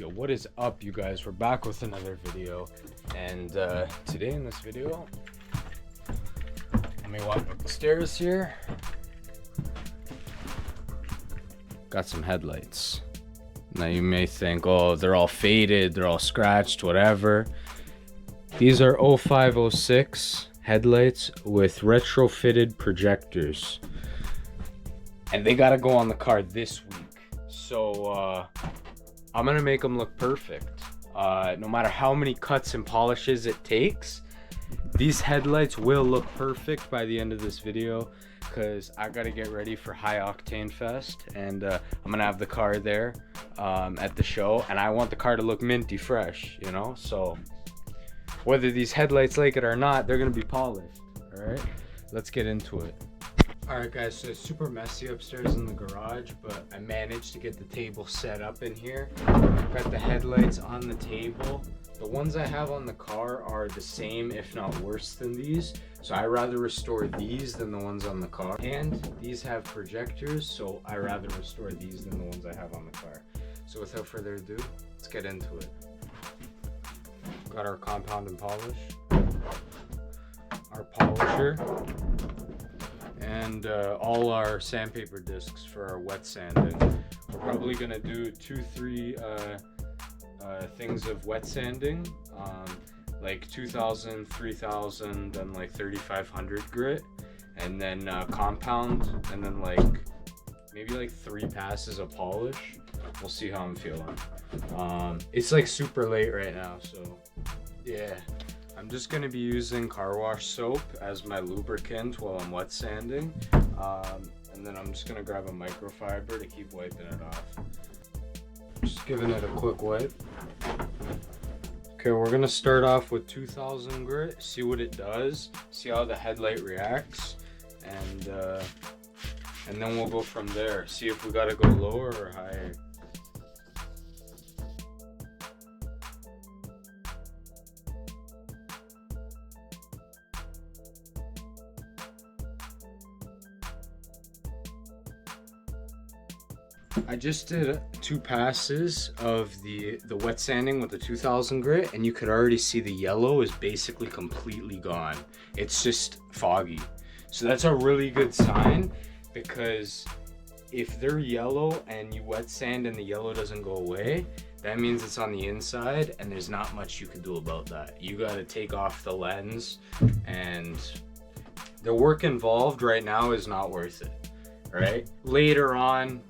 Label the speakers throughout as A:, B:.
A: Yo, what is up, you guys? We're back with another video, and today in this video, let me walk up the stairs here. Got some headlights. Now you may think, oh, they're all faded, they're all scratched, whatever. These are 0506 headlights with retrofitted projectors, and they gotta go on the car this week. So I'm gonna make them look perfect. No matter how many cuts and polishes it takes, these headlights will look perfect by the end of this video, because I gotta get ready for High Octane Fest, and I'm gonna have the car there at the show, and I want the car to look minty fresh, you know? So whether these headlights like it or not, they're gonna be polished. All right, let's get into it. All right, guys, so it's super messy upstairs in the garage, but I managed to get the table set up in here. I've got the headlights on the table. The ones I have on the car are the same, if not worse than these. So I rather restore these than the ones on the car. And these have projectors, so I rather restore these than the ones I have on the car. So without further ado, let's get into it. Got our compound and polish, our polisher, and all our sandpaper discs for our wet sanding. We're probably gonna do 2-3 things of wet sanding, like 2000, 3000, and like 3500 grit, and then compound, and then like maybe like 3 passes of polish. We'll see how I'm feeling. It's like super late right now, so yeah. I'm just going to be using car wash soap as my lubricant while I'm wet sanding, and then I'm just going to grab a microfiber to keep wiping it off. Just giving it a quick wipe. Okay, we're going to start off with 2000 grit, see what it does, see how the headlight reacts, and then we'll go from there, see if we got to go lower or higher. I just did 2 passes of the wet sanding with the 2000 grit, and you could already see the yellow is basically completely gone. It's just foggy. So that's a really good sign, because if they're yellow and you wet sand and the yellow doesn't go away, that means it's on the inside, and there's not much you can do about that. You got to take off the lens, and the work involved right now is not worth it, right? Later on,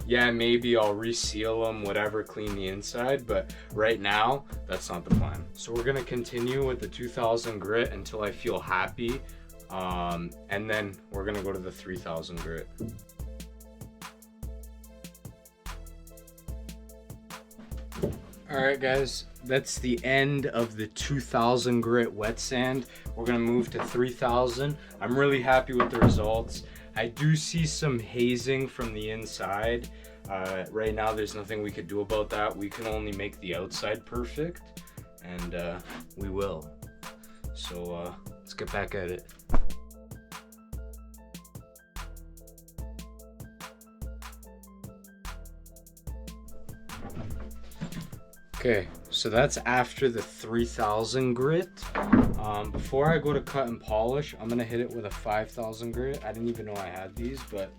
A: yeah, maybe I'll reseal them, whatever, clean the inside, but right now, that's not the plan. So we're gonna continue with the 2000 grit until I feel happy, and then we're gonna go to the 3000 grit. All right, guys, that's the end of the 2000 grit wet sand. We're gonna move to 3000. I'm really happy with the results. I do see some hazing from the inside. Right now, there's nothing we could do about that. We can only make the outside perfect, and we will. So let's get back at it. Okay, so that's after the 3000 grit. Before I go to cut and polish, I'm gonna hit it with a 5000 grit. I didn't even know I had these, but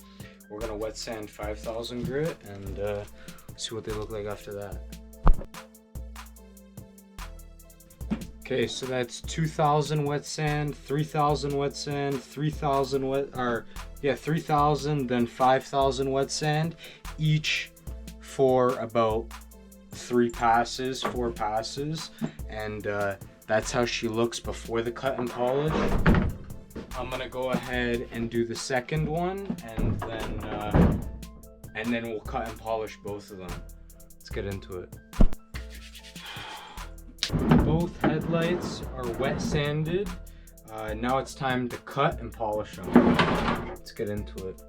A: we're gonna wet sand 5000 grit and see what they look like after that. Okay, so that's 2000 wet sand, 3000 wet sand, 3000 3000, then 5000 wet sand, each for about 4 passes, and that's how she looks before the cut and polish. I'm gonna go ahead and do the second one, and then we'll cut and polish both of them. Let's get into it. Both headlights are wet sanded. Now it's time to cut and polish them. Let's get into it.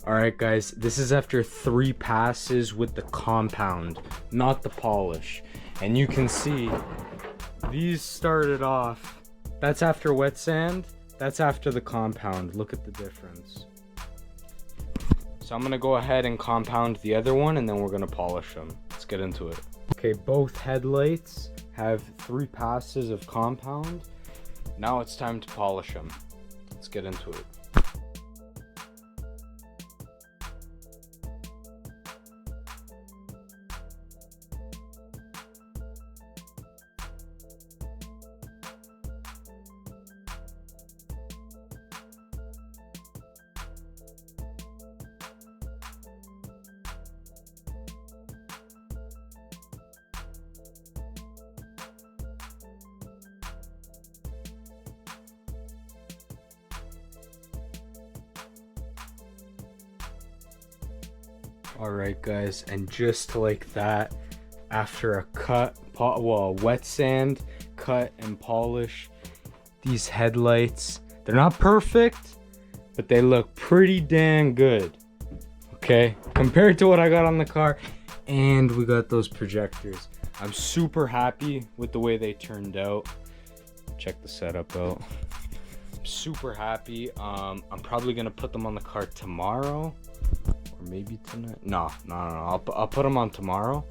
A: Alright guys, this is after 3 passes with the compound, not the polish. And you can see, these started off, that's after wet sand. That's after the compound. Look at the difference. So I'm gonna go ahead and compound the other one, and then we're gonna polish them. Let's get into it. Okay, both headlights have 3 passes of compound. Now it's time to polish them. Let's get into it. Alright guys, and just like that, after a wet sand, cut and polish, these headlights, they're not perfect, but they look pretty damn good. Okay, compared to what I got on the car, and we got those projectors. I'm super happy with the way they turned out. Check the setup out. I'm super happy. I'm probably gonna put them on the car tomorrow. Or maybe tonight. No. I'll put them on tomorrow,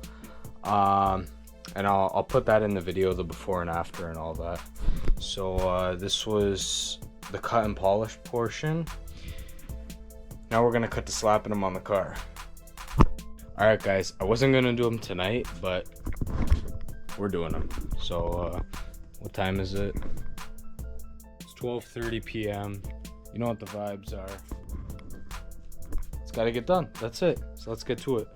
A: and I'll put that in the video, the before and after and all that. So this was the cut and polish portion. Now we're gonna cut to slapping them on the car. All right, guys. I wasn't gonna do them tonight, but we're doing them. So what time is it? It's 12:30 p.m. You know what the vibes are. It's gotta get done. That's it. So let's get to it.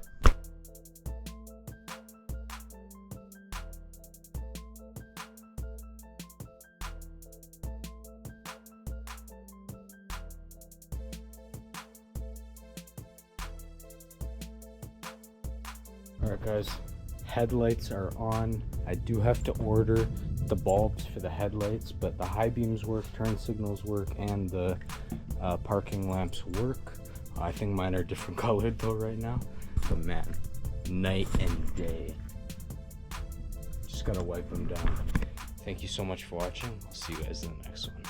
A: Alright guys, headlights are on. I do have to order the bulbs for the headlights, but the high beams work, turn signals work, and the parking lamps work. I think mine are different colored though right now, but man, night and day. Just gotta wipe them down. Thank you so much for watching. I'll see you guys in the next one.